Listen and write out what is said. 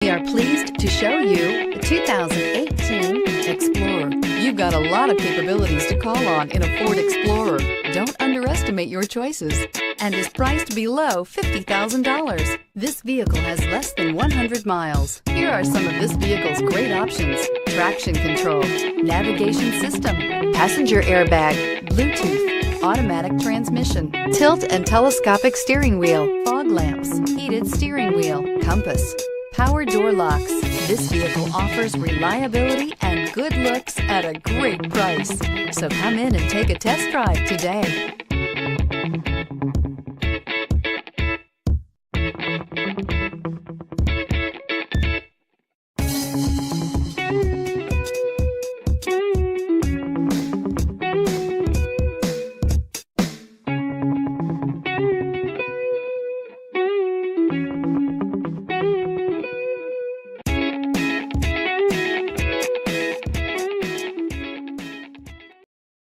We are pleased to show you the 2018 Explorer. You've got a lot of capabilities to call on in a Ford Explorer. Don't underestimate your choices, and is priced below $50,000. This vehicle has less than 100 miles. Here are some of this vehicle's great options: traction control, navigation system, passenger airbag, Bluetooth, automatic transmission, tilt and telescopic steering wheel, fog lamps, heated steering wheel, compass, power door locks. This vehicle offers reliability and good looks at a great price. So come in and take a test drive today.